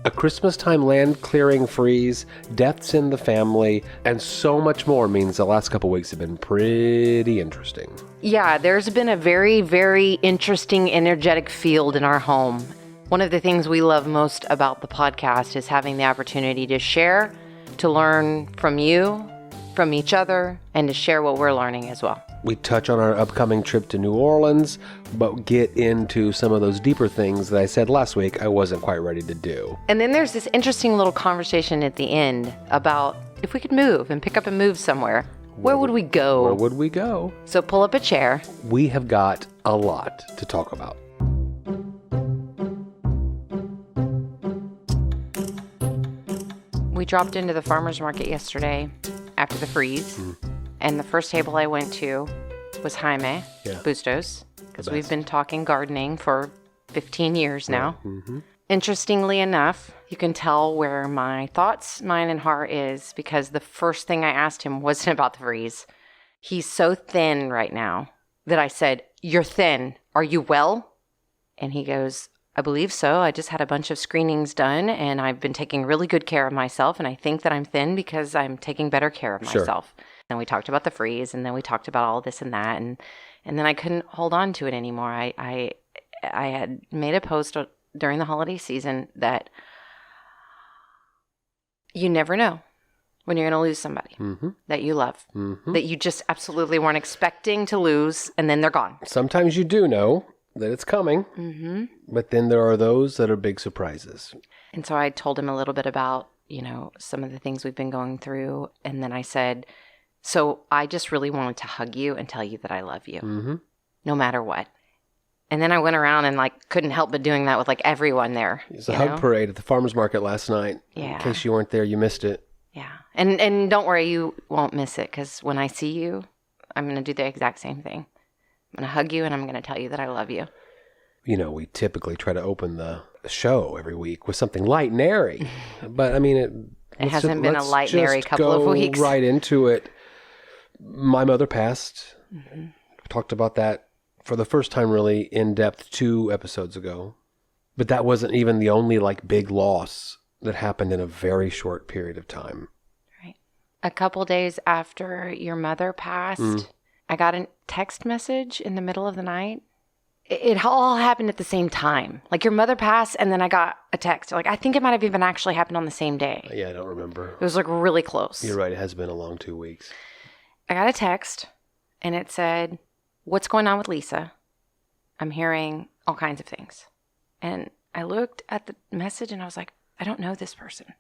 A Christmas time land clearing freeze, deaths in the family, and so much more means the last couple weeks have been pretty interesting. Yeah, there's been a very, very interesting, energetic field in our home. One of the things we love most about the podcast is having the opportunity to share, to learn from you, from each other, and to share what we're learning as well. We touch on our upcoming trip to New Orleans, but get into some of those deeper things that I said last week I wasn't quite ready to do. And then there's this interesting little conversation at the end about if we could move and pick up and move somewhere, where would we go? Where would we go? So pull up a chair. We have got a lot to talk about. We dropped into the farmer's market yesterday after the freeze. And the first table I went to was Jaime Bustos, because we've been talking gardening for 15 years now. Mm-hmm. Interestingly enough, you can tell where my thoughts, mind, and heart is, because the first thing I asked him wasn't about the freeze. He's so thin right now that I said, "You're thin. Are you well?" And he goes, "I believe so. I just had a bunch of screenings done, and I've been taking really good care of myself, and I think that I'm thin because I'm taking better care of myself." And we talked about the freeze, and then we talked about all this and that, and then I couldn't hold on to it anymore. I had made a post during the holiday season that you never know when you're going to lose somebody that you love, that you just absolutely weren't expecting to lose, and then they're gone. Sometimes you do know that it's coming, but then there are those that are big surprises. And so I told him a little bit about, some of the things we've been going through, and then I said, "So I just really wanted to hug you and tell you that I love you, no matter what." And then I went around and couldn't help but doing that with everyone there. It was a hug parade at the farmer's market last night. Yeah. In case you weren't there, you missed it. Yeah. And don't worry, you won't miss it, because when I see you, I'm going to do the exact same thing. I'm going to hug you and I'm going to tell you that I love you. We typically try to open the show every week with something light and airy. But I mean, it hasn't been a light and airy couple of weeks. Right into it. My mother passed. We talked about that for the first time really in depth 2 episodes ago. But that wasn't even the only big loss that happened in a very short period of time. Right. A couple days after your mother passed, I got a text message in the middle of the night. It all happened at the same time. Your mother passed, and then I got a text. I think it might have even actually happened on the same day. Yeah, I don't remember. It was really close. You're right. It has been a long 2 weeks. I got a text, and it said, "What's going on with Lisa? I'm hearing all kinds of things." And I looked at the message, and I was like, I don't know this person.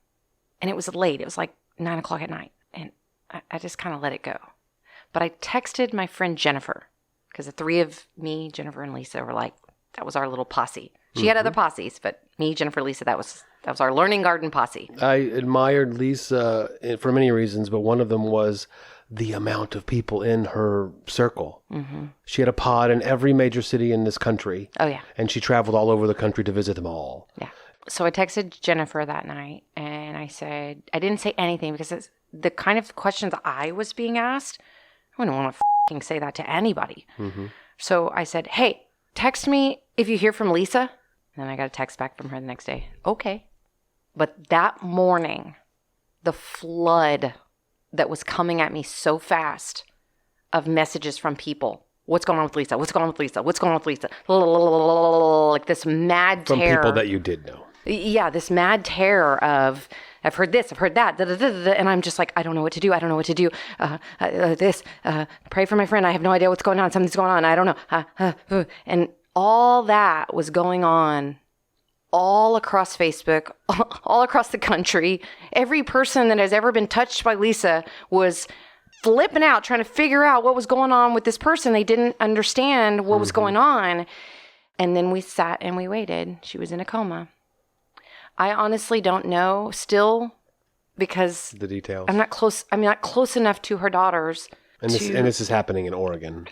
And it was late. It was 9 o'clock at night. And I just kind of let it go. But I texted my friend Jennifer, because the 3 of me, Jennifer, and Lisa were that was our little posse. She had other posses, but me, Jennifer, Lisa, that was our learning garden posse. I admired Lisa for many reasons, but one of them was the amount of people in her circle. She had a pod in every major city in this country. Oh, yeah. And she traveled all over the country to visit them all. Yeah. So I texted Jennifer that night, and I said, I didn't say anything because it's the kind of questions I was being asked. I wouldn't want to f***ing say that to anybody. So I said, "Hey, text me if you hear from Lisa." And then I got a text back from her the next day. Okay. But that morning, the flood that was coming at me so fast of messages from people. What's going on with Lisa? What's going on with Lisa? What's going on with Lisa? This mad terror. From people that you did know. Yeah, this mad terror of, I've heard this, I've heard that, and I'm just I don't know what to do. I don't know what to do. Pray for my friend. I have no idea what's going on. Something's going on. I don't know. And all that was going on all across Facebook, all across the country. Every person that has ever been touched by Lisa was flipping out, trying to figure out what was going on with this person. They didn't understand what was going on. And then we sat and we waited. She was in a coma. I honestly don't know still, because the details. I'm not close enough to her daughters. And this is happening in Oregon.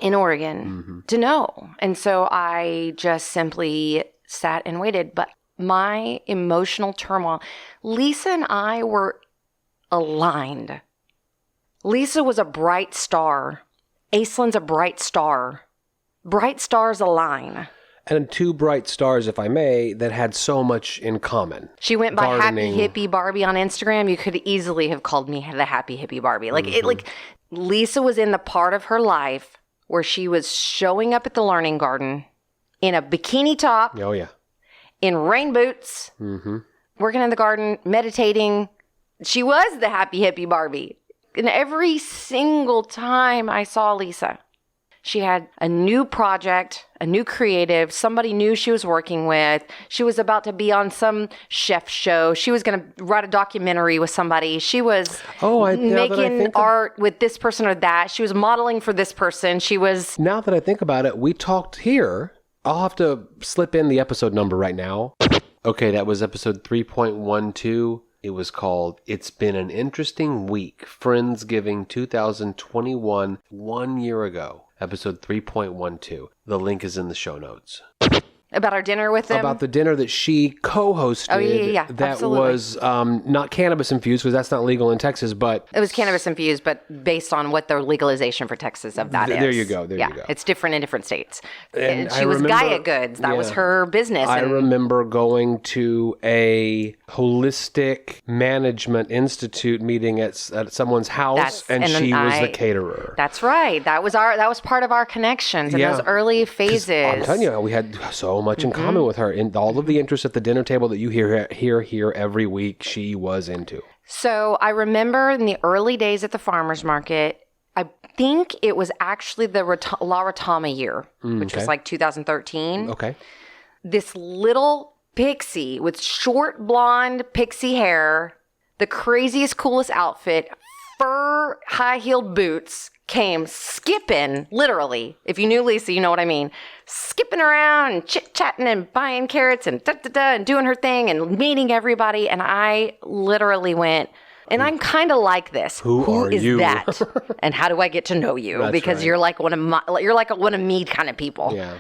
To know. And so I just simply sat and waited. But my emotional turmoil, Lisa and I were aligned. Lisa was a bright star. Aislyn's a bright star. Bright stars align. And two bright stars, if I may, that had so much in common. She went by Gardening. Happy Hippie Barbie on Instagram. You could easily have called me the Happy Hippie Barbie. Lisa was in the part of her life where she was showing up at the learning garden in a bikini top. Oh, yeah. In rain boots. Mm-hmm. Working in the garden, meditating. She was the Happy Hippie Barbie. And every single time I saw Lisa, she had a new project, a new creative, somebody new she was working with. She was about to be on some chef show. She was going to write a documentary with somebody. She was making art with this person or that. She was modeling for this person. She was... Now that I think about it, we talked here. I'll have to slip in the episode number right now. Okay, that was episode 3.12. It was called It's Been an Interesting Week, Friendsgiving 2021, 1 year ago. Episode 3.12. The link is in the show notes. About our dinner with them? About the dinner that she co-hosted. Oh, yeah. That absolutely. was not cannabis infused, because that's not legal in Texas, but... It was cannabis infused, but based on what the legalization for Texas of that is. There you go, there you go. It's different in different states. And she was Gaia Goods. That was her business. I remember going to a holistic management institute meeting at someone's house, and she was the caterer. That's right. That was part of our connections in those early phases. I'm telling you, we had so much in common with her. In all of the interests at the dinner table that you hear every week, she was into. So I remember in the early days at the farmer's market, I think it was actually the La Retama year, which was like 2013. Okay. This little pixie with short blonde pixie hair, the craziest, coolest outfit, fur high-heeled boots, came skipping, literally. If you knew Lisa, you know what I mean. Skipping around and chit-chatting and buying carrots and da-da-da and doing her thing and meeting everybody. And I literally went, and I'm kind of like this. Who is you? That? And how do I get to know you? That's because right. you're like one of me kind of people. Yeah.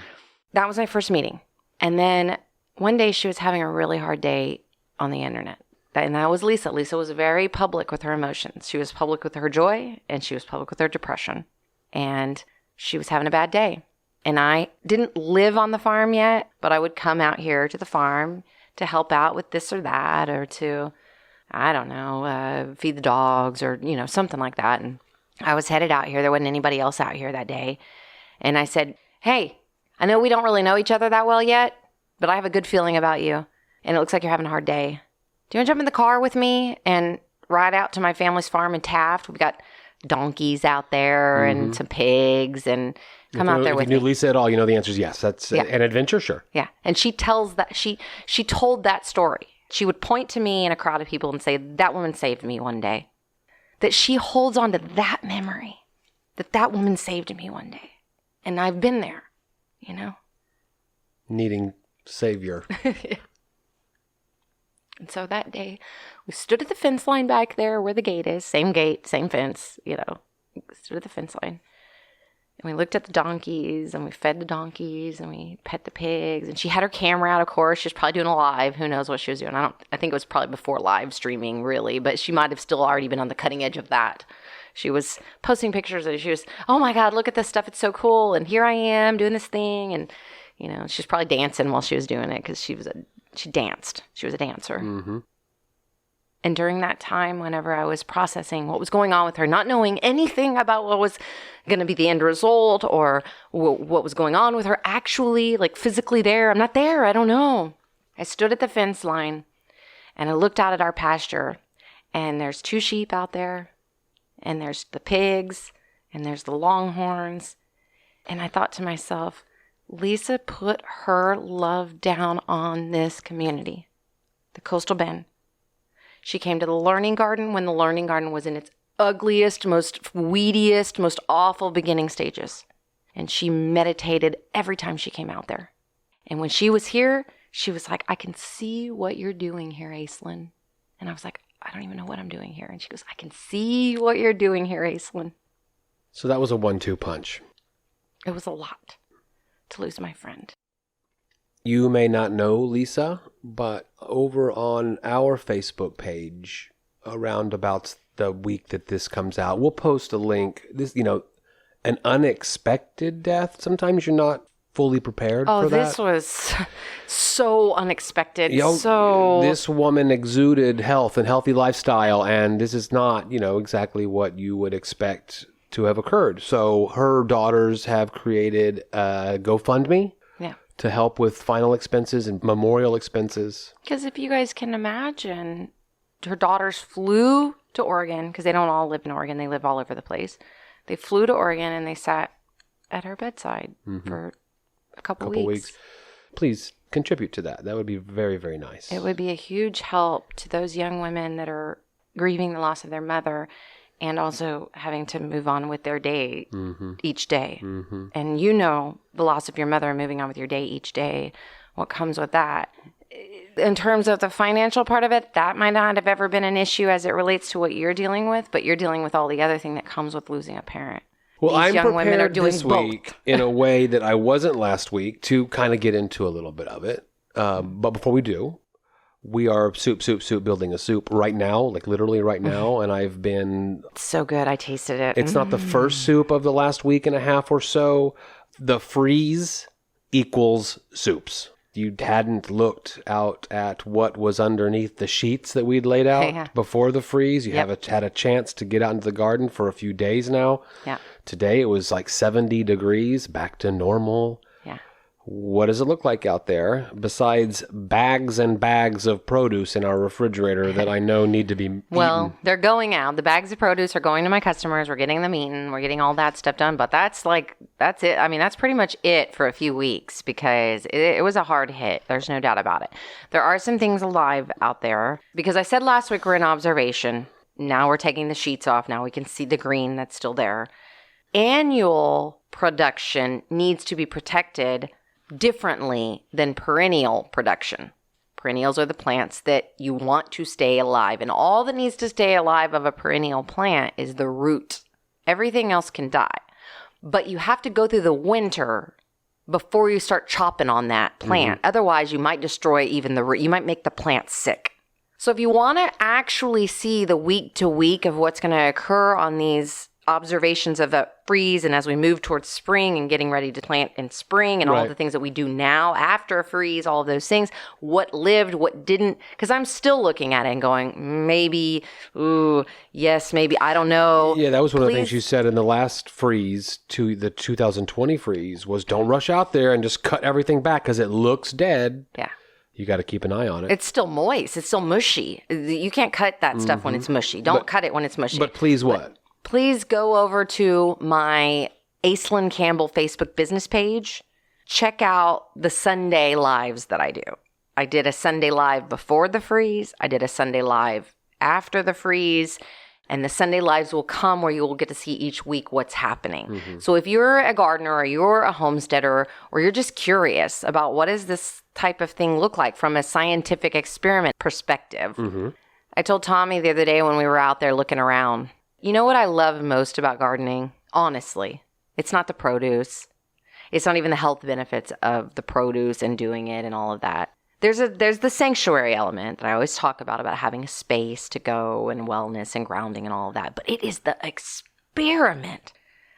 That was my first meeting. And then one day she was having a really hard day on the internet. And that was Lisa. Lisa was very public with her emotions. She was public with her joy, and she was public with her depression. And she was having a bad day. And I didn't live on the farm yet, but I would come out here to the farm to help out with this or that, or to, I don't know, feed the dogs, or, something like that. And I was headed out here. There wasn't anybody else out here that day. And I said, hey, I know we don't really know each other that well yet, but I have a good feeling about you. And it looks like you're having a hard day. Do you want to jump in the car with me and ride out to my family's farm in Taft? We've got donkeys out there and some pigs, and come out there with me. If you knew Lisa at all, you know the answer is yes. That's an adventure, sure. Yeah. And she tells that, she told that story. She would point to me in a crowd of people and say, that woman saved me one day. That she holds on to that memory, that woman saved me one day. And I've been there, Needing savior. And so that day, we stood at the fence line back there where the gate is. Same gate, same fence, Stood at the fence line. And we looked at the donkeys, and we fed the donkeys, and we pet the pigs. And she had her camera out, of course. She was probably doing a live. Who knows what she was doing. I think it was probably before live streaming, really. But she might have still already been on the cutting edge of that. She was posting pictures, and she was, oh, my God, look at this stuff. It's so cool. And here I am doing this thing. And, she's probably dancing while she was doing it, because she danced. She was a dancer. Mm-hmm. And during that time, whenever I was processing what was going on with her, not knowing anything about what was going to be the end result or what was going on with her actually, like physically there, I'm not there, I don't know. I stood at the fence line and I looked out at our pasture, and there's 2 sheep out there, and there's the pigs, and there's the longhorns. And I thought to myself, Lisa put her love down on this community, the Coastal Bend. She came to the learning garden when the learning garden was in its ugliest, most weediest, most awful beginning stages. And she meditated every time she came out there. And when she was here, she was like, I can see what you're doing here, Aislinn. And I was like, I don't even know what I'm doing here. And she goes, I can see what you're doing here, Aislinn. So that was a 1-2 punch. It was a lot to lose my friend. You may not know Lisa, but over on our Facebook page, around about the week that this comes out, we'll post a link. This, an unexpected death. Sometimes you're not fully prepared for that. Oh, this was so unexpected. This woman exuded health and healthy lifestyle, and this is not, exactly what you would expect to have occurred. So her daughters have created a GoFundMe to help with final expenses and memorial expenses. Because if you guys can imagine, her daughters flew to Oregon, because they don't all live in Oregon. They live all over the place. They flew to Oregon and they sat at her bedside for a couple weeks. Please contribute to that. That would be very, very nice. It would be a huge help to those young women that are grieving the loss of their mother and also having to move on with their day each day. And the loss of your mother and moving on with your day each day, what comes with that. In terms of the financial part of it, that might not have ever been an issue as it relates to what you're dealing with, but you're dealing with all the other thing that comes with losing a parent. Well, I'm prepared this week in a way that I wasn't last week to kind of get into a little bit of it. But before we do, we are soup building a soup right now, like literally right now. And I've been... It's so good. I tasted it. It's not the first soup of the last week and a half or so. The freeze equals soups. You hadn't looked out at what was underneath the sheets that we'd laid out before the freeze. You had a chance to get out into the garden for a few days now. Yeah. Today it was like 70 degrees, back to normal. Yeah. What does it look like out there besides bags and bags of produce in our refrigerator that I know need to be eaten? Well, they're going out. The bags of produce are going to my customers. We're getting them eaten. We're getting all that stuff done. But that's it. I mean, that's pretty much it for a few weeks because it was a hard hit. There's no doubt about it. There are some things alive out there because I said last week we're in observation. Now we're taking the sheets off. Now we can see the green that's still there. Annual production needs to be protected differently than perennial production. Perennials are the plants that you want to stay alive, and all that needs to stay alive of a perennial plant is the root. Everything else can die, but you have to go through the winter before you start chopping on that plant. Otherwise, you might destroy even the root. You might make the plant sick. So if you want to actually see the week to week of what's going to occur on these observations of a freeze and as we move towards spring and getting ready to plant in spring and all the things that we do now after a freeze, all of those things, what lived, what didn't, because I'm still looking at it and going, maybe, yes, maybe, I don't know. Yeah, that was one of the things you said in the last freeze to the 2020 freeze was don't rush out there and just cut everything back because it looks dead. Yeah. You got to keep an eye on it. It's still moist. It's still mushy. You can't cut that stuff when it's mushy. Don't cut it when it's mushy. But please Please go over to my Aislinn Campbell Facebook business page. Check out the Sunday lives that I do. I did a Sunday live before the freeze. I did a Sunday live after the freeze. And the Sunday lives will come where you will get to see each week what's happening. So if you're a gardener or you're a homesteader or you're just curious about what does this type of thing look like from a scientific experiment perspective. I told Tommy the other day when we were out there looking around, you know what I love most about gardening? Honestly, it's not the produce. It's not even the health benefits of the produce and doing it and all of that. There's the sanctuary element that I always talk about having a space to go and wellness and grounding and all of that. But it is the experiment.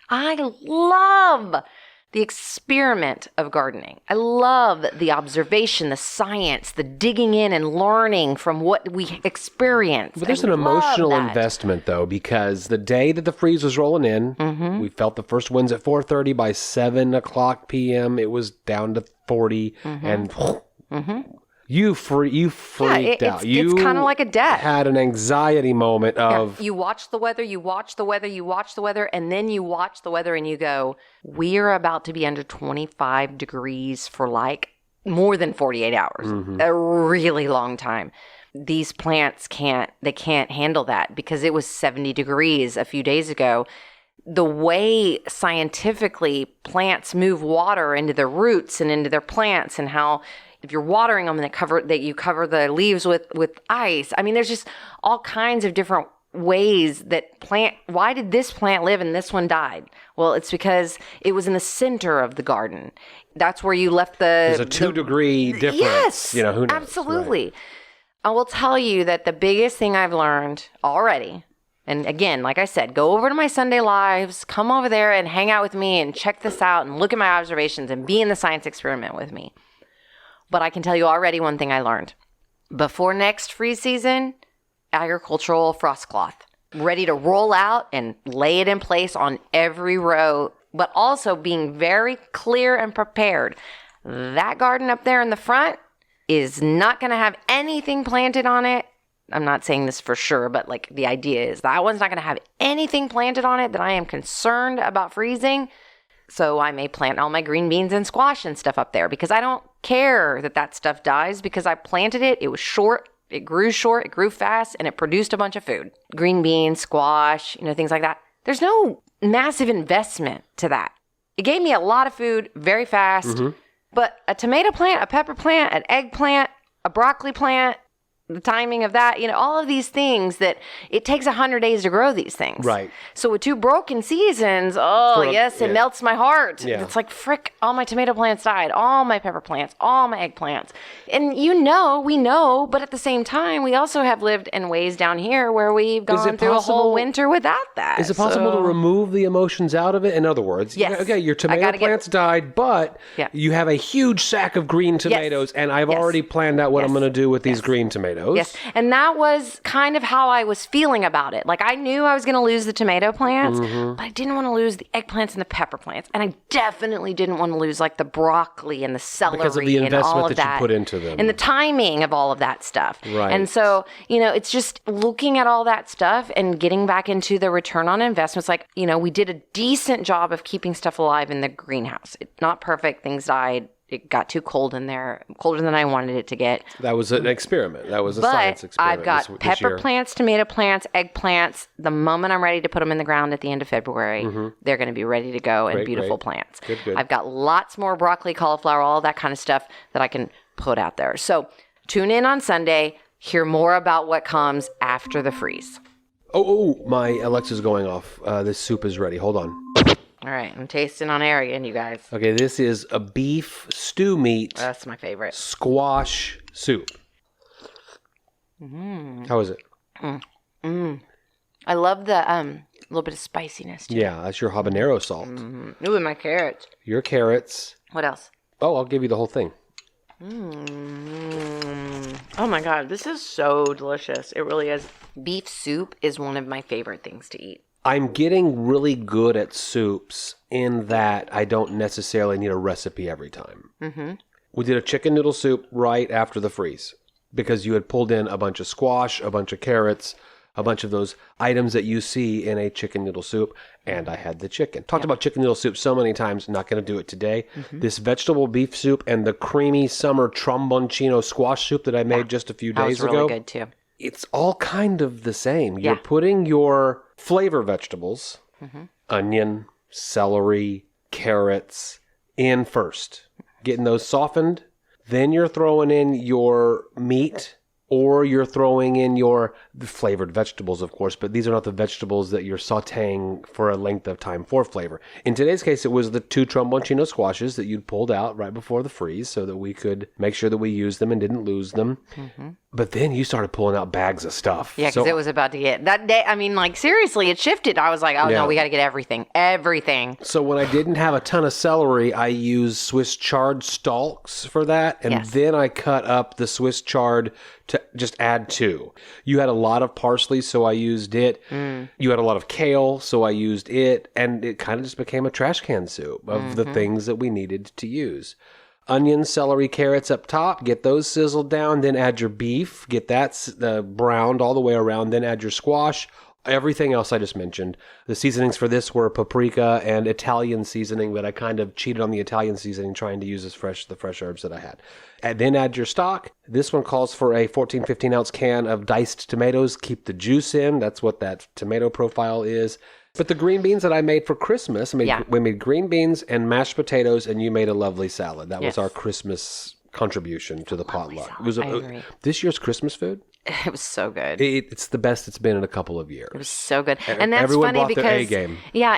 I love the experiment of gardening. I love the observation, the science, the digging in and learning from what we experience. But there's an emotional investment, though, because the day that the freeze was rolling in, we felt the first winds at 4:30. By 7 o'clock p.m., it was down to 40, and you freaked out. It's kind of like a death. Had an anxiety moment of... You watch the weather, and then you watch the weather and you go, we are about to be under 25 degrees for like more than 48 hours. A really long time. These plants can't handle that because it was 70 degrees a few days ago. The way scientifically plants move water into their roots and into their plants and how... If you're watering them and you cover the leaves with ice. I mean, there's just all kinds of different ways that why did this plant live and this one died? Well, it's because it was in the center of the garden. That's where you left There's a 2-degree difference. Yes. Who knows? Absolutely. Right. I will tell you that the biggest thing I've learned already And again, like I said, go over to my Sunday Lives, come over there and hang out with me and check this out and look at my observations and be in the science experiment with me. But I can tell you already one thing I learned. Before next freeze season, agricultural frost cloth, ready to roll out and lay it in place on every row, but also being very clear and prepared. That garden up there in the front is not going to have anything planted on it. I'm not saying this for sure, but like the idea is that one's not going to have anything planted on it that I am concerned about freezing. So I may plant all my green beans and squash and stuff up there because I don't care that stuff dies because I planted it. It was short. It grew short. It grew fast and it produced a bunch of food. Green beans, squash, things like that. There's no massive investment to that. It gave me a lot of food very fast, but a tomato plant, a pepper plant, an eggplant, a broccoli plant, the timing of that, all of these things that it takes 100 days to grow these things. Right. So with 2 broken seasons, it melts my heart. Yeah. It's like, frick, all my tomato plants died, all my pepper plants, all my eggplants. And we know, but at the same time, we also have lived in ways down here where we've gone through a whole winter without that. Is it possible to remove the emotions out of it? In other words, yes. Okay, your tomato plants died, but you have a huge sack of green tomatoes, and I've already planned out what I'm going to do with these green tomatoes. Yes, and that was kind of how I was feeling about it. Like I knew I was going to lose the tomato plants, but I didn't want to lose the eggplants and the pepper plants. And I definitely didn't want to lose like the broccoli and the celery because of the and all investment of that you put into them. And the timing of all of that stuff. Right. And so, it's just looking at all that stuff and getting back into the return on investments. Like, we did a decent job of keeping stuff alive in the greenhouse. It's not perfect. Things died. It got too cold in there, colder than I wanted it to get. That was an experiment. That was a science experiment. I've got pepper plants, tomato plants, eggplants. The moment I'm ready to put them in the ground at the end of February, they're going to be ready to go and beautiful plants. Good. I've got lots more broccoli, cauliflower, all that kind of stuff that I can put out there. So tune in on Sunday. Hear more about what comes after the freeze. Oh, my Alexa's going off. This soup is ready. Hold on. All right, I'm tasting on air again, you guys. Okay, this is a beef stew meat. That's my favorite. Squash soup. How is it? I love the little bit of spiciness too. Yeah, that's your habanero salt. Ooh, and my carrots. Your carrots. What else? Oh, I'll give you the whole thing. Oh my God, this is so delicious. It really is. Beef soup is one of my favorite things to eat. I'm getting really good at soups in that I don't necessarily need a recipe every time. We did a chicken noodle soup right after the freeze because you had pulled in a bunch of squash, a bunch of carrots, a bunch of those items that you see in a chicken noodle soup, and I had the chicken. Talked about chicken noodle soup so many times, not going to do it today. This vegetable beef soup and the creamy summer tromboncino squash soup that I made just a few days ago. That was really good too. It's all kind of the same. You're putting your flavor vegetables, onion, celery, carrots, in first. Getting those softened. Then you're throwing in your meat, or you're throwing in your flavored vegetables, of course, but these are not the vegetables that you're sauteing for a length of time for flavor. In today's case, it was the 2 tromboncino squashes that you'd pulled out right before the freeze so that we could make sure that we used them and didn't lose them. But then you started pulling out bags of stuff. Yeah, because it was about to get that day. I mean, like, seriously, it shifted. I was like, no, we got to get everything. So when I didn't have a ton of celery, I used Swiss chard stalks for that. And then I cut up the Swiss chard to just add 2. You had a lot of parsley, so I used it. You had a lot of kale, so I used it. And it kind of just became a trash can soup of the things that we needed to use. Onion, celery, carrots up top, get those sizzled down, then add your beef, get that browned all the way around, then add your squash, everything else I just mentioned. The seasonings for this were paprika and Italian seasoning, but I kind of cheated on the Italian seasoning trying to use the fresh herbs that I had. And then add your stock. This one calls for a 14, 15 ounce can of diced tomatoes. Keep the juice in. That's what that tomato profile is. But the green beans that I made for Christmas, we made green beans and mashed potatoes, and you made a lovely salad. That was our Christmas contribution to the potluck. It was I agree. This year's Christmas food. It was so good. It's the best it's been in a couple of years. It was so good, and that's Everyone funny brought because their A game. Yeah,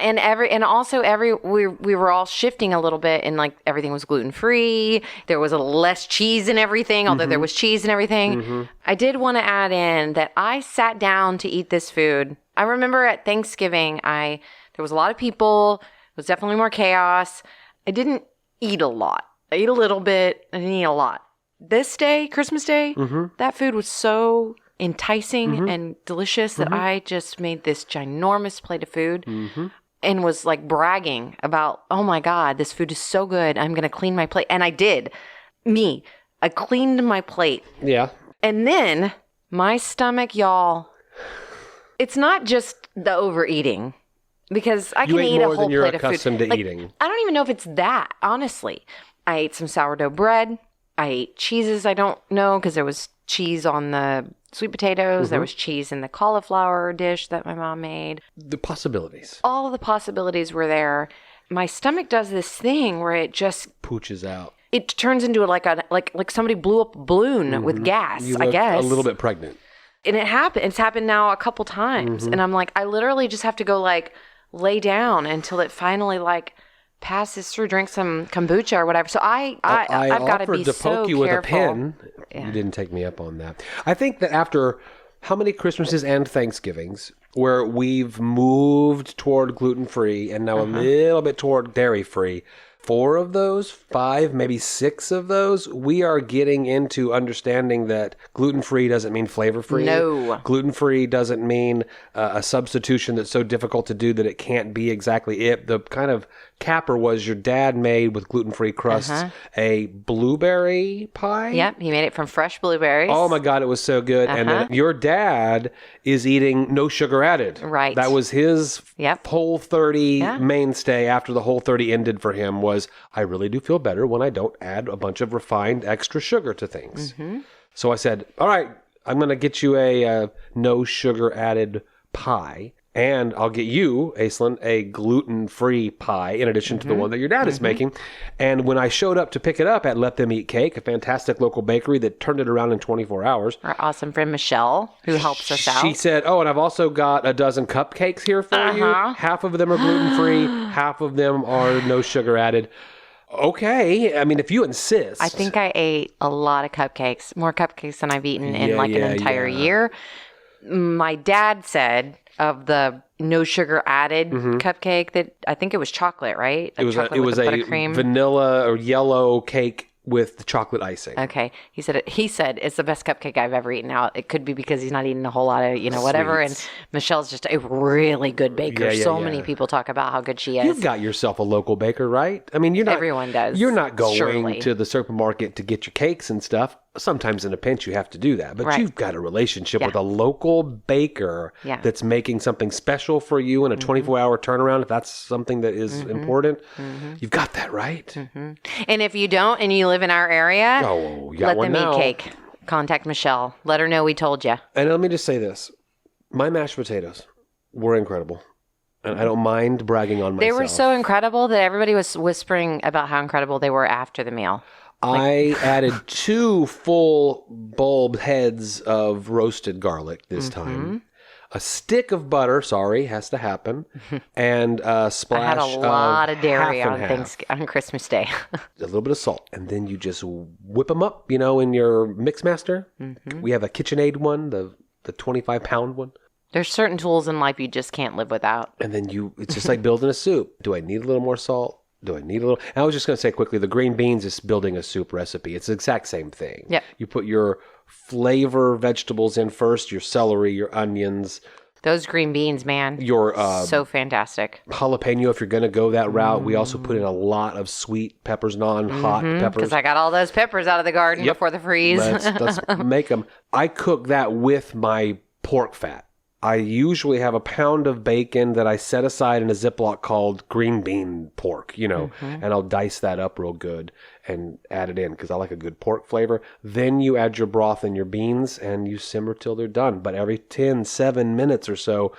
we were all shifting a little bit, and like everything was gluten free. There was a less cheese in everything, although there was cheese in everything. I did want to add in that I sat down to eat this food. I remember at Thanksgiving, there was a lot of people. It was definitely more chaos. I didn't eat a lot. I ate a little bit. I didn't eat a lot. This day, Christmas Day, that food was so enticing and delicious that I just made this ginormous plate of food and was like bragging about, oh my God, this food is so good. I'm going to clean my plate. And I did. I cleaned my plate. Yeah. And then my stomach, y'all, it's not just the overeating. Because I can eat a whole plate of food. You ate more than you're accustomed to eating. I don't even know if it's that, honestly. I ate some sourdough bread. I ate cheeses I don't know because there was cheese on the sweet potatoes. There was cheese in the cauliflower dish that my mom made. The possibilities. All of the possibilities were there. My stomach does this thing where it just pooches out. It turns into like somebody blew up a balloon with gas, you I look guess. A little bit pregnant. And it happened. It's happened now a couple times. And I'm like, I literally just have to go like lay down until it finally like passes through, drink some kombucha or whatever. So I've got to be so careful. I offered to poke you with a pen. Yeah. You didn't take me up on that. I think that after how many Christmases and Thanksgivings where we've moved toward gluten-free and now a little bit toward dairy-free, 4 of those, 5, maybe 6 of those, we are getting into understanding that gluten-free doesn't mean flavor-free. No. Gluten-free doesn't mean a substitution that's so difficult to do that it can't be exactly it. The kind of capper was your dad made with gluten-free crusts a blueberry pie. Yep, he made it from fresh blueberries. Oh my God, it was so good. And then your dad is eating no sugar added. Right. That was his Whole 30 mainstay after the Whole 30 ended for him was, I really do feel better when I don't add a bunch of refined extra sugar to things. So I said, all right, I'm going to get you a no sugar added pie. And I'll get you, Aislinn, a gluten-free pie in addition to the one that your dad is making. And when I showed up to pick it up at Let Them Eat Cake, a fantastic local bakery that turned it around in 24 hours. Our awesome friend Michelle, who helps us out. She said, oh, and I've also got a dozen cupcakes here for you. Half of them are gluten-free. Half of them are no sugar added. Okay. I mean, if you insist. I think I ate a lot of cupcakes, more cupcakes than I've eaten in an entire year. My dad said of the no sugar added cupcake that I think it was chocolate, right? It was a vanilla or yellow cake with the chocolate icing. Okay. He said it's the best cupcake I've ever eaten. Now, it could be because he's not eating a whole lot of, whatever. Sweets. And Michelle's just a really good baker. Many people talk about how good she is. You've got yourself a local baker, right? I mean, everyone does. You're not going to the supermarket to get your cakes and stuff. Sometimes in a pinch you have to do that, but you've got a relationship with a local baker that's making something special for you in a 24-hour turnaround. If that's something that is important, you've got that, right? And if you don't and you live in our area, Let Them Eat Cake. Contact Michelle. Let her know we told you. And let me just say this. My mashed potatoes were incredible. And I don't mind bragging on myself. They were so incredible that everybody was whispering about how incredible they were after the meal. I added 2 full bulb heads of roasted garlic this time. A stick of butter, has to happen, and a splash of I had a lot of dairy on Christmas Day. A little bit of salt, and then you just whip them up, in your mix master. We have a KitchenAid one, the 25-pound one. There's certain tools in life you just can't live without. And then it's just like building a soup. Do I need a little more salt? Do I need a little? And I was just going to say quickly, the green beans is building a soup recipe. It's the exact same thing. Yep. You put your flavor vegetables in first, your celery, your onions. Those green beans, man. So fantastic. Jalapeno, if you're going to go that route. We also put in a lot of sweet peppers, non-hot peppers. Because I got all those peppers out of the garden before the freeze. Let's make them. I cook that with my pork fat. I usually have a pound of bacon that I set aside in a Ziploc called green bean pork, and I'll dice that up real good and add it in because I like a good pork flavor. Then you add your broth and your beans and you simmer till they're done. But every 7 minutes or so,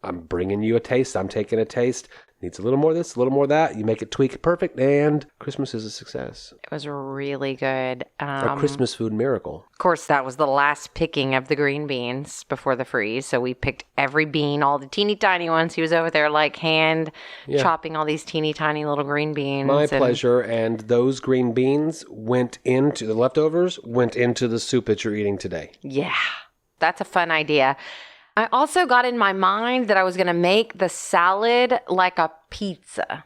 I'm bringing you a taste. I'm taking a taste. Needs a little more of this, a little more of that. You make it tweak it perfect, and Christmas is a success. It was really good. A Christmas food miracle. Of course, that was the last picking of the green beans before the freeze. So we picked every bean, all the teeny tiny ones. He was over there like hand chopping all these teeny tiny little green beans. My pleasure. And those green beans went into the leftovers, went into the soup that you're eating today. Yeah, that's a fun idea. I also got in my mind that I was going to make the salad like a pizza.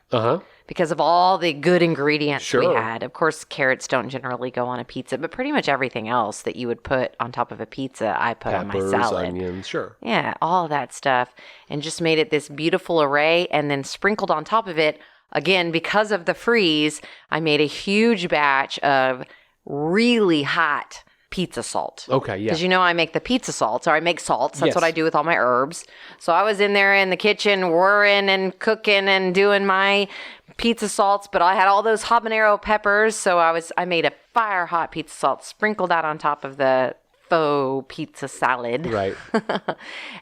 Because of all the good ingredients we had. Of course, carrots don't generally go on a pizza, but pretty much everything else that you would put on top of a pizza, I put on my salad. Onions, sure. Yeah, all that stuff. And just made it this beautiful array, and then sprinkled on top of it, again, because of the freeze, I made a huge batch of really hot pizza salt. Okay, yeah. Because I make the pizza salts, or I make salts. That's what I do with all my herbs. So I was in there in the kitchen whirring and cooking and doing my pizza salts, but I had all those habanero peppers. So I made a fire hot pizza salt, sprinkled that on top of the faux pizza salad. Right.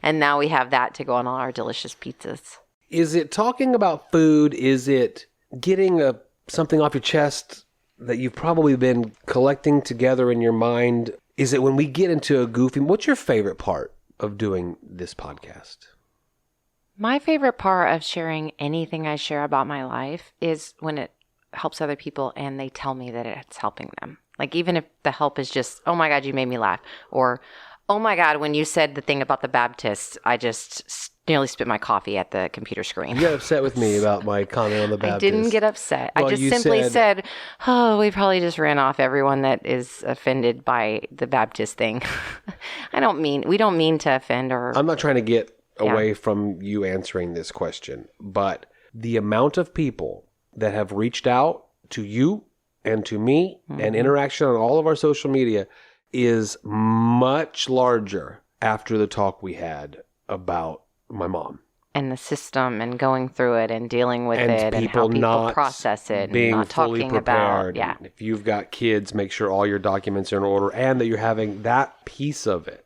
And now we have that to go on all our delicious pizzas. Is it talking about food? Is it getting something off your chest that you've probably been collecting together in your mind? Is it when we get into a goofy... What's your favorite part of doing this podcast? My favorite part of sharing anything I share about my life is when it helps other people and they tell me that it's helping them. Like, even if the help is just, oh my God, you made me laugh. Or, oh my God, when you said the thing about the Baptists, I just nearly spit my coffee at the computer screen. You got upset with me about my comment on the Baptists. I didn't get upset. Well, I just simply said, oh, we probably just ran off everyone that is offended by the Baptist thing. We don't mean to offend or... I'm not trying to get away from you answering this question, but the amount of people that have reached out to you and to me and interaction on all of our social media is much larger after the talk we had about my mom. And the system and going through it and dealing with it and how people process it being and not fully talking prepared. about... Yeah. If you've got kids, make sure all your documents are in order and that you're having that piece of it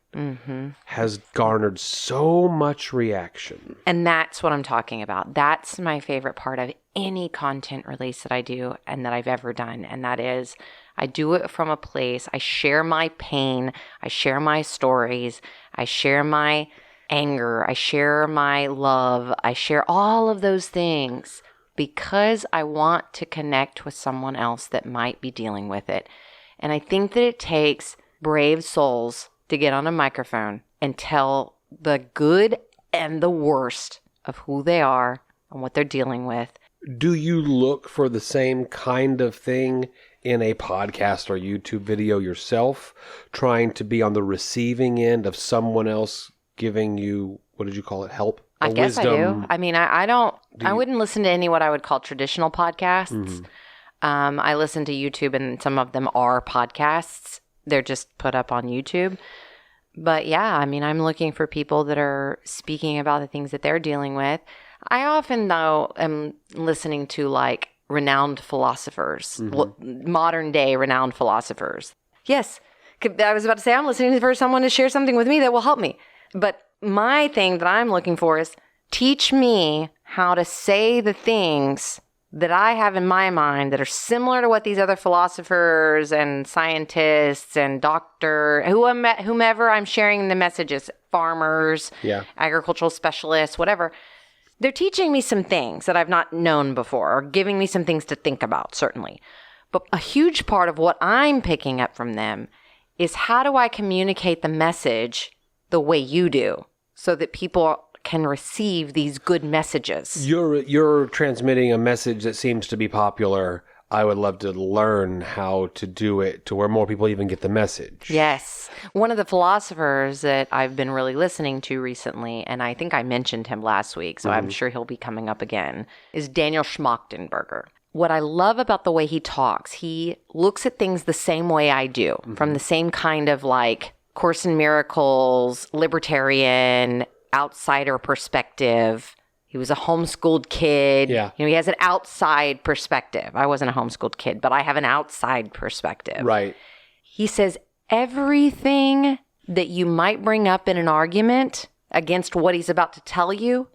has garnered so much reaction. And that's what I'm talking about. That's my favorite part of any content release that I do and that I've ever done. And that is, I do it from a place, I share my pain, I share my stories, I share my anger, I share my love, I share all of those things because I want to connect with someone else that might be dealing with it. And I think that it takes brave souls to get on a microphone and tell the good and the worst of who they are and what they're dealing with. Do you look for the same kind of thing in a podcast or YouTube video yourself, trying to be on the receiving end of someone else giving you, what did you call it, help? I guess wisdom? I do. I mean, I wouldn't listen to any what I would call traditional podcasts. I listen to YouTube, and some of them are podcasts. They're just put up on YouTube. But yeah, I mean, I'm looking for people that are speaking about the things that they're dealing with. I often, though, am listening to like renowned philosophers, modern day renowned philosophers. Yes, I was about to say I'm listening for someone to share something with me that will help me. But my thing that I'm looking for is teach me how to say the things that I have in my mind that are similar to what these other philosophers and scientists and whomever I'm sharing the messages, farmers, agricultural specialists, whatever. They're teaching me some things that I've not known before or giving me some things to think about, certainly. But a huge part of what I'm picking up from them is how do I communicate the message the way you do so that people can receive these good messages. You're transmitting a message that seems to be popular. I would love to learn how to do it to where more people even get the message. Yes. One of the philosophers that I've been really listening to recently, and I think I mentioned him last week, so I'm sure he'll be coming up again, is Daniel Schmachtenberger. What I love about the way he talks, he looks at things the same way I do, from the same kind of like Course in Miracles, libertarian, outsider perspective. He was a homeschooled kid. Yeah. You know, he has an outside perspective. I wasn't a homeschooled kid, but I have an outside perspective. Right. He says everything that you might bring up in an argument against what he's about to tell you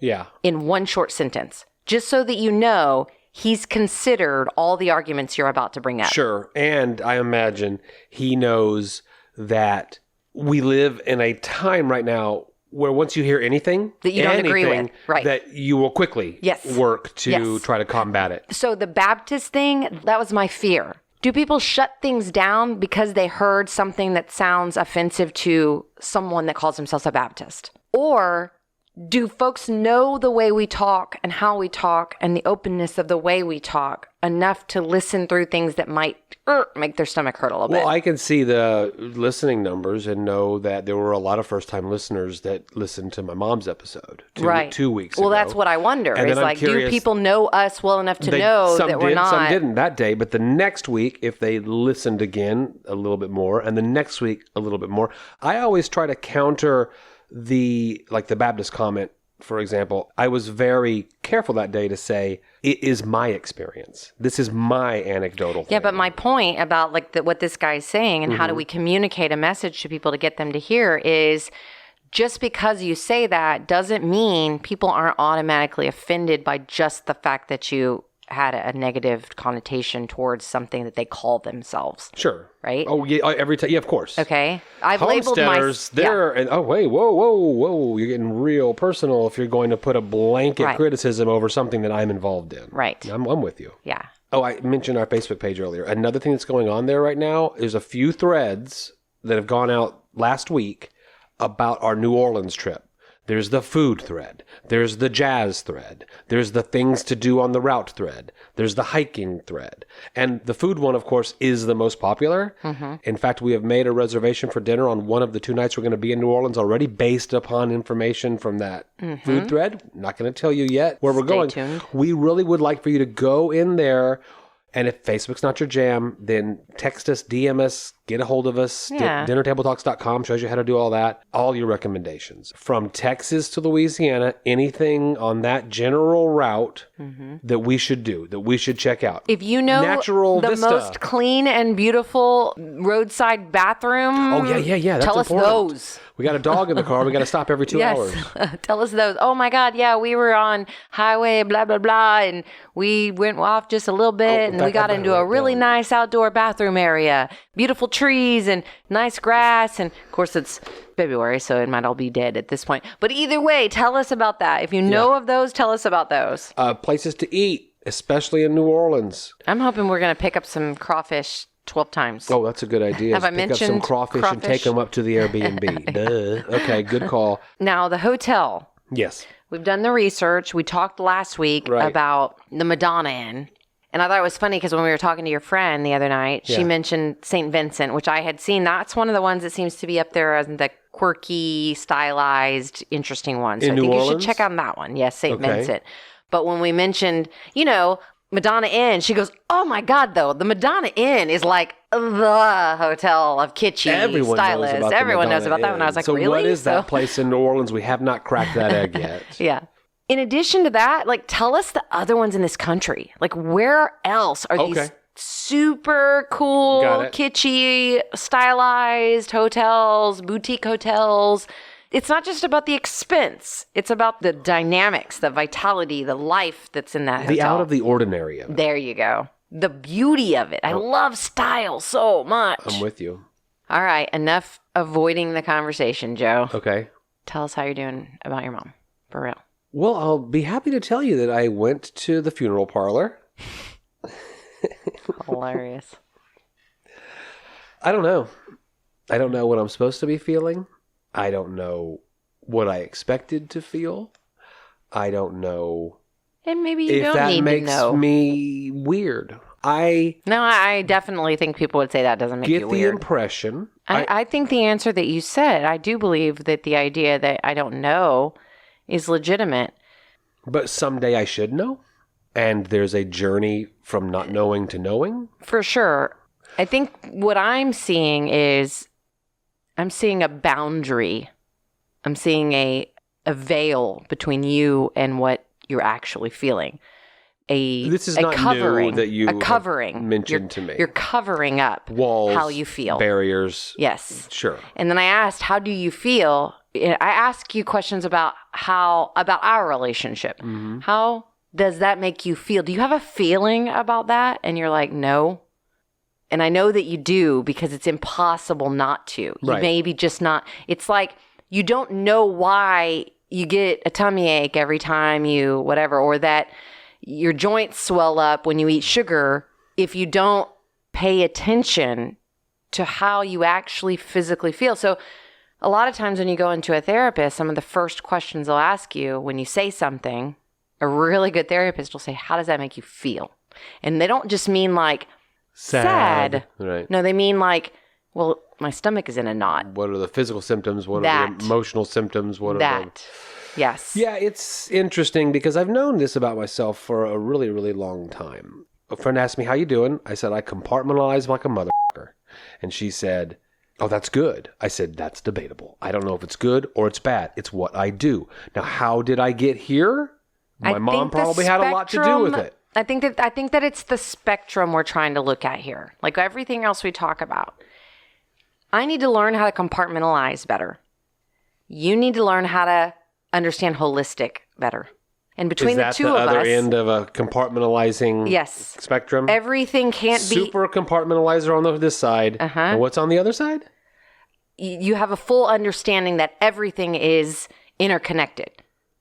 in one short sentence. just so that you know he's considered all the arguments you're about to bring up. Sure. And I imagine he knows that we live in a time right now where once you hear anything that you don't agree with, right, that you will quickly work to try to combat it. So the Baptist thing, that was my fear. Do people shut things down because they heard something that sounds offensive to someone that calls themselves a Baptist? Or do folks know the way we talk and how we talk and the openness of the way we talk enough to listen through things that might make their stomach hurt a little bit? Well, I can see the listening numbers and know that there were a lot of first-time listeners that listened to my mom's episode 2 weeks ago. Well, that's what I wonder. And is like, curious, do people know us well enough to know that we're not? Some didn't that day, but the next week, if they listened again a little bit more, and the next week a little bit more, I always try to counter the Baptist comment. For example, I was very careful that day to say, it is my experience. This is my anecdotal thing. Yeah, but my point about what this guy's saying and how do we communicate a message to people to get them to hear is just because you say that doesn't mean people aren't automatically offended by just the fact that you had a negative connotation towards something that they call themselves. Sure. Right? Oh, yeah, every time. Yeah, of course. Okay. I've labeled Homesteaders, and oh, wait, whoa. You're getting real personal if you're going to put a blanket criticism over something that I'm involved in. Right. I'm with you. Yeah. Oh, I mentioned our Facebook page earlier. Another thing that's going on there right now is a few threads that have gone out last week about our New Orleans trip. There's the food thread. There's the jazz thread. There's the things to do on the route thread. There's the hiking thread. And the food one, of course, is the most popular. Mm-hmm. In fact, we have made a reservation for dinner on one of the 2 nights we're going to be in New Orleans already based upon information from that food thread. Not going to tell you yet where we're going. Tuned. We really would like for you to go in there. And if Facebook's not your jam, then text us, DM us, get a hold of us. Yeah. DinnerTableTalks.com shows you how to do all that. All your recommendations. From Texas to Louisiana, anything on that general route that we should do, that we should check out. If you know Natural the Vista. most clean and beautiful roadside bathroom, Oh, yeah. That's tell us important. those. We got a dog in the car. We got to stop every 2 hours. Tell us those. Oh my God, yeah, we were on highway blah blah blah, and we went off just a little bit, and we got into a really nice outdoor bathroom area, beautiful trees and nice grass, and of course it's February, so it might all be dead at this point. But either way, tell us about that. If you know of those, tell us about those. Places to eat, especially in New Orleans. I'm hoping we're going to pick up some crawfish 12 times. Oh, that's a good idea. Have I Pick mentioned up some crawfish and take them up to the Airbnb. Duh. Okay, good call. Now, the hotel. Yes. We've done the research. We talked last week about the Madonna Inn. And I thought it was funny because when we were talking to your friend the other night, she mentioned St. Vincent, which I had seen. That's one of the ones that seems to be up there as the quirky, stylized, interesting one. So In I New think Orleans? you should check out that one. Yes, St. Vincent. But when we mentioned, Madonna Inn, she goes, oh my God, though, the Madonna Inn is like the hotel of kitschy stylists. Everyone knows about that one. I was like, really? So what is that place in New Orleans? We have not cracked that egg yet. Yeah. In addition to that, tell us the other ones in this country. Where else are these super cool, kitschy, stylized hotels, boutique hotels? It's not just about the expense. It's about the dynamics, the vitality, the life that's in that hotel. The out of the ordinary of it. There you go. The beauty of it. I love style so much. I'm with you. All right. Enough avoiding the conversation, Joe. Okay. Tell us how you're doing about your mom. For real. Well, I'll be happy to tell you that I went to the funeral parlor. Hilarious. I don't know. I don't know what I'm supposed to be feeling. I don't know what I expected to feel. I don't know. And maybe you don't need to know. If that makes me weird. I definitely think people would say that doesn't make you weird. Get the impression. I think the answer that you said, I do believe that the idea that I don't know is legitimate. But someday I should know. And there's a journey from not knowing to knowing. For sure. I think what I'm seeing is I'm seeing a boundary. I'm seeing a veil between you and what you're actually feeling. This is a not covering, new that you a covering mentioned to me. You're covering up walls, how you feel. Barriers. Yes. Sure. And then I asked, how do you feel? I ask you questions about our relationship. Mm-hmm. How does that make you feel? Do you have a feeling about that? And you're like, no. And I know that you do because it's impossible not to. You maybe just not. It's like you don't know why you get a tummy ache every time you whatever, or that your joints swell up when you eat sugar if you don't pay attention to how you actually physically feel. So a lot of times when you go into a therapist, some of the first questions they'll ask you when you say something, a really good therapist will say, how does that make you feel? And they don't just mean like, sad. Right. No, they mean like, well, my stomach is in a knot. What are the physical symptoms? What are the emotional symptoms? What are that? Yes. Yeah, it's interesting because I've known this about myself for a really, really long time. A friend asked me, how you doing? I said, I compartmentalize like a motherfucker. And she said, oh, that's good. I said, that's debatable. I don't know if it's good or it's bad. It's what I do. Now, how did I get here? My mom probably had a lot to do with it. I think that it's the spectrum we're trying to look at here. Like everything else we talk about. I need to learn how to compartmentalize better. You need to learn how to understand holistic better. And between the two of us... Is that the other end of a compartmentalizing spectrum? Everything can't be... Super compartmentalizer on this side. And what's on the other side? You have a full understanding that everything is interconnected.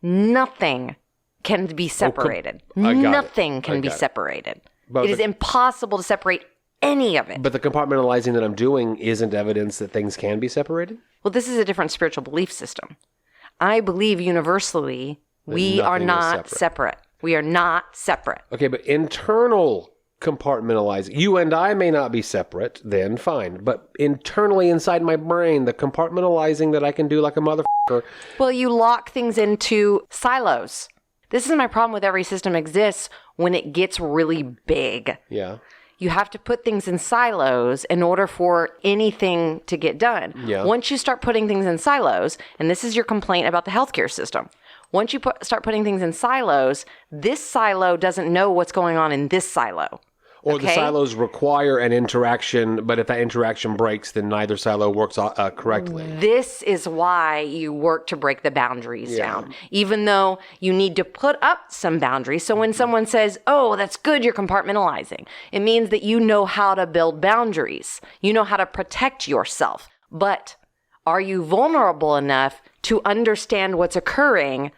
Nothing can be separated. Nothing can be separated. It is impossible to separate any of it. But the compartmentalizing that I'm doing isn't evidence that things can be separated? Well, this is a different spiritual belief system. I believe universally we are not separate. We are not separate. Okay, but internal compartmentalizing. You and I may not be separate, then fine. But internally inside my brain, the compartmentalizing that I can do like a motherfucker. Well, you lock things into silos. This is my problem with every system exists when it gets really big. Yeah. You have to put things in silos in order for anything to get done. Yeah. Once you start putting things in silos, and this is your complaint about the healthcare system. Once you start putting things in silos, this silo doesn't know what's going on in this silo. Or the silos require an interaction, but if that interaction breaks, then neither silo works correctly. This is why you work to break the boundaries down, even though you need to put up some boundaries. So when someone says, oh, that's good, you're compartmentalizing, it means that you know how to build boundaries. You know how to protect yourself. But are you vulnerable enough to understand what's occurring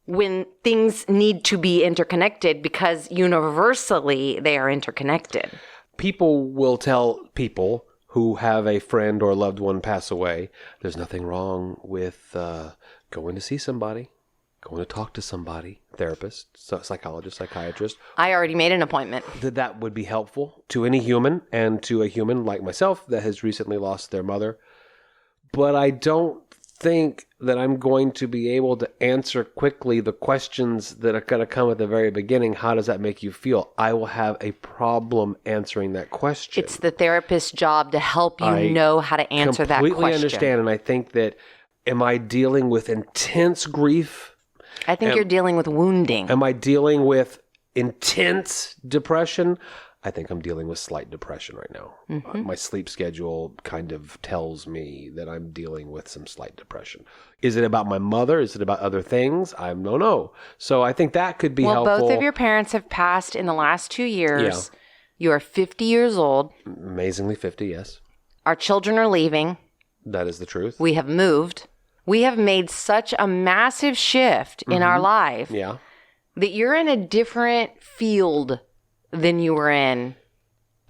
when things need to be interconnected, because universally they are interconnected? People will tell people who have a friend or loved one pass away, there's nothing wrong with going to see somebody, going to talk to somebody, therapist, psychologist, psychiatrist. I already made an appointment. That would be helpful to any human, and to a human like myself that has recently lost their mother. But I don't think that I'm going to be able to answer quickly the questions that are going to come at the very beginning. How does that make you feel? I will have a problem answering that question. It's the therapist's job to help you know how to answer that question. I completely understand, and I think that, am I dealing with intense grief? I think you're dealing with wounding. Am I dealing with intense depression? I think I'm dealing with slight depression right now. Mm-hmm. My sleep schedule kind of tells me that I'm dealing with some slight depression. Is it about my mother? Is it about other things? I don't know. So I think that could be helpful. Well, both of your parents have passed in the last 2 years. Yeah. You are 50 years old. Amazingly 50, yes. Our children are leaving. That is the truth. We have moved. We have made such a massive shift in our life that you're in a different field than you were in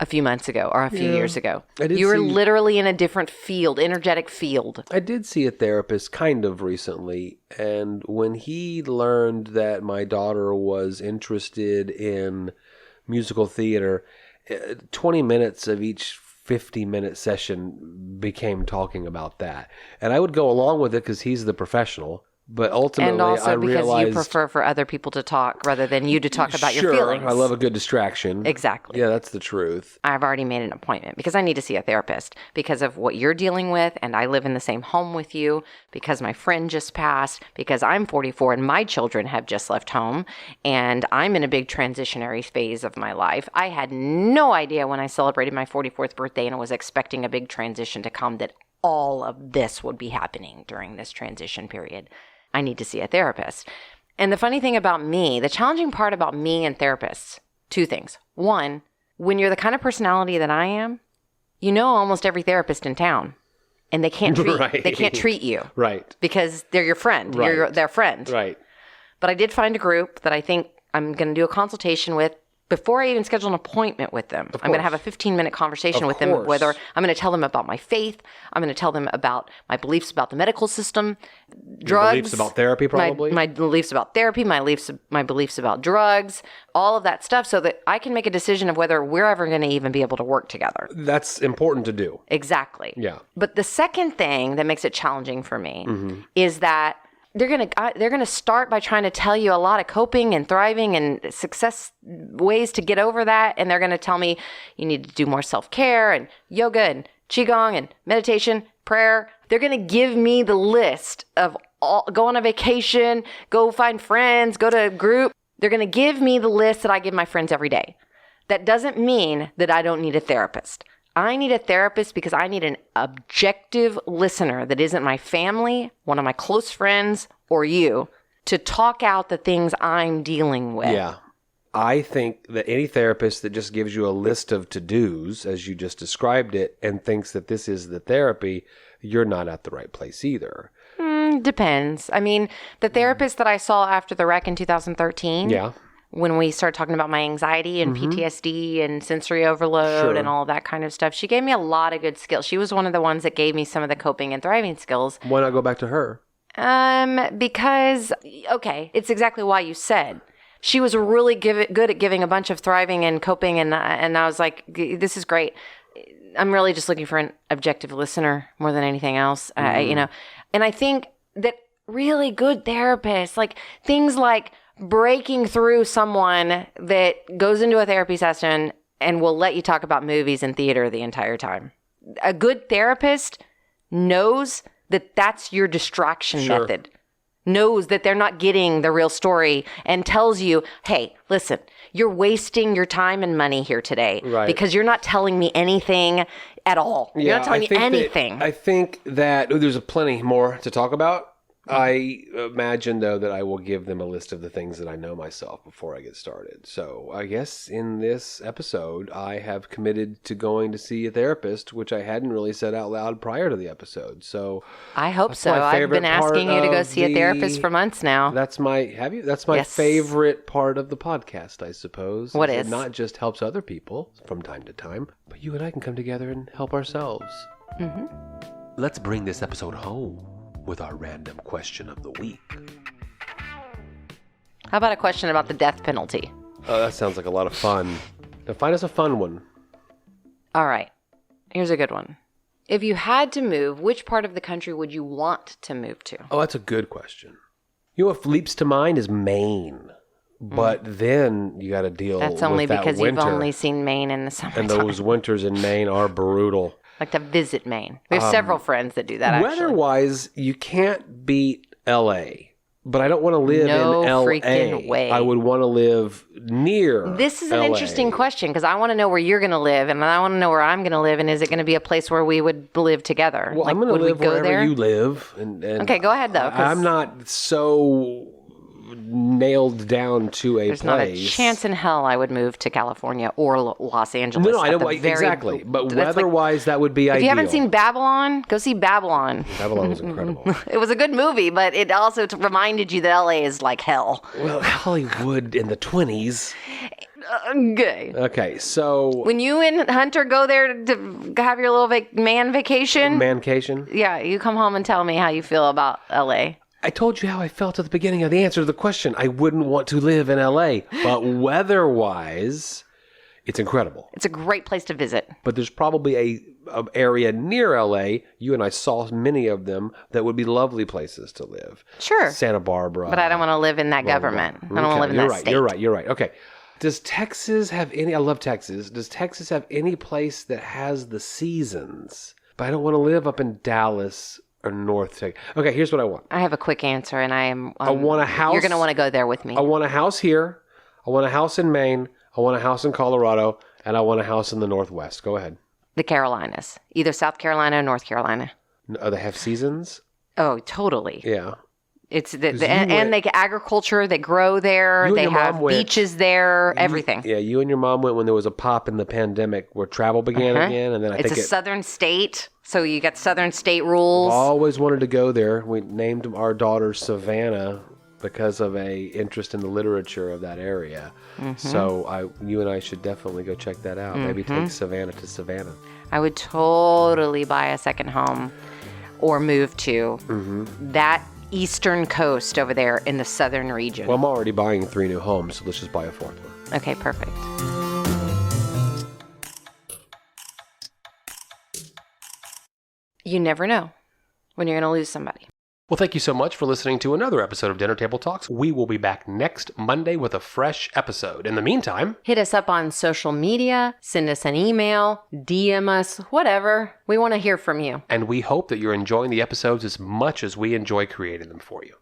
a few months ago or a few years ago. You were literally in a different field, energetic field. I did see a therapist kind of recently, and when he learned that my daughter was interested in musical theater, 20 minutes of each 50-minute session became talking about that. And I would go along with it because he's the professional. But ultimately, and also I because realized, you prefer for other people to talk rather than you to talk about your feelings. Sure, I love a good distraction. Exactly. Yeah, that's the truth. I've already made an appointment because I need to see a therapist because of what you're dealing with, and I live in the same home with you, because my friend just passed, because I'm 44 and my children have just left home, and I'm in a big transitionary phase of my life. I had no idea when I celebrated my 44th birthday and was expecting a big transition to come that all of this would be happening during this transition period. I need to see a therapist. And the funny thing about me, the challenging part about me and therapists, two things. One, when you're the kind of personality that I am, you know almost every therapist in town. And they can't treat you. Right. Because they're your friend. Right. You're their friend. Right. But I did find a group that I think I'm going to do a consultation with before I even schedule an appointment with them. I'm going to have a 15-minute conversation with them, whether I'm going to tell them about my faith. I'm going to tell them about my beliefs about the medical system, drugs. Beliefs about therapy, probably. My beliefs about therapy, my beliefs about drugs, all of that stuff, so that I can make a decision of whether we're ever going to even be able to work together. That's important to do. Exactly. Yeah. But the second thing that makes it challenging for me is that they're gonna start by trying to tell you a lot of coping and thriving and success ways to get over that, and they're gonna tell me you need to do more self-care and yoga and qigong and meditation, prayer. They're gonna give me the list of go on a vacation, go find friends, go to a group. They're gonna give me the list that I give my friends every day. That doesn't mean that I don't need a therapist. I need a therapist because I need an objective listener that isn't my family, one of my close friends, or you, to talk out the things I'm dealing with. Yeah. I think that any therapist that just gives you a list of to-dos, as you just described it, and thinks that this is the therapy, you're not at the right place either. Depends. I mean, the therapist that I saw after the wreck in 2013... Yeah. When we started talking about my anxiety and PTSD and sensory overload and all of that kind of stuff, she gave me a lot of good skills. She was one of the ones that gave me some of the coping and thriving skills. Why not go back to her? Because, okay, it's exactly why you said. She was really good at giving a bunch of thriving and coping, and I was like, this is great. I'm really just looking for an objective listener more than anything else, you know. And I think that really good therapists, like things like breaking through someone that goes into a therapy session and will let you talk about movies and theater the entire time. A good therapist knows that that's your distraction method, knows that they're not getting the real story, and tells you, hey, listen, you're wasting your time and money here today because you're not telling me anything at all. You're not telling me anything. I think that there's plenty more to talk about. I imagine, though, that I will give them a list of the things that I know myself before I get started. So I guess in this episode, I have committed to going to see a therapist, which I hadn't really said out loud prior to the episode. So I hope so. I've been asking you to go see a therapist for months now. That's my favorite part of the podcast, I suppose. What is? It not just helps other people from time to time, but you and I can come together and help ourselves. Let's bring this episode home with our random question of the week. How about a question about the death penalty? Oh, that sounds like a lot of fun. Now find us a fun one. All right. Here's a good one. If you had to move, which part of the country would you want to move to? Oh, that's a good question. You know what leaps to mind is Maine. But then you got to deal with that winter. That's only because you've only seen Maine in the summertime. And those winters in Maine are brutal. Like to visit Maine. We have several friends that do that, actually. Weather-wise, you can't beat L.A., but I don't want to live in L.A. Freaking way. I would want to live near This is an LA. interesting question, because I want to know where you're going to live, and I want to know where I'm going to live, and is it going to be a place where we would live together? Well, I'm going to live wherever you live. And okay, go ahead, though. I'm not so nailed down to a There's place. Not a chance in hell I would move to California or Los Angeles. No, I don't. Exactly. But weather-wise, that would be ideal. If you haven't seen Babylon, go see Babylon. Babylon was incredible. It was a good movie, but it also reminded you that LA is like hell. Well, Hollywood in the 20s. Okay, so when you and Hunter go there to have your little vacation, yeah, you come home and tell me how you feel about LA. I told you how I felt at the beginning of the answer to the question. I wouldn't want to live in LA, but weather-wise, it's incredible. It's a great place to visit. But there's probably a area near LA, you and I saw many of them, that would be lovely places to live. Sure. Santa Barbara. But I don't want to live in that government. I don't want to live in that state. You're right. Okay. Does Texas have any... I love Texas. Does Texas have any place that has the seasons? But I don't want to live up in Dallas or North Texas. Okay, here's what I want. I have a quick answer, and I want a house. You're going to want to go there with me. I want a house here. I want a house in Maine. I want a house in Colorado. And I want a house in the Northwest. Go ahead. The Carolinas. Either South Carolina or North Carolina. They have seasons? Oh, totally. Yeah. It's and they get agriculture. They grow there. They have beaches there. Everything. Yeah, you and your mom went when there was a pop in the pandemic where travel began again, and then I think it's a southern state, so you got southern state rules. I always wanted to go there. We named our daughter Savannah because of a interest in the literature of that area. So you and I should definitely go check that out. Maybe take Savannah to Savannah. I would totally buy a second home or move to that eastern coast over there in the southern region. Well, I'm already buying 3 new homes, so let's just buy a 4th one. Okay, perfect. You never know when you're going to lose somebody. Well, thank you so much for listening to another episode of Dinner Table Talks. We will be back next Monday with a fresh episode. In the meantime, hit us up on social media, send us an email, DM us, whatever. We want to hear from you. And we hope that you're enjoying the episodes as much as we enjoy creating them for you.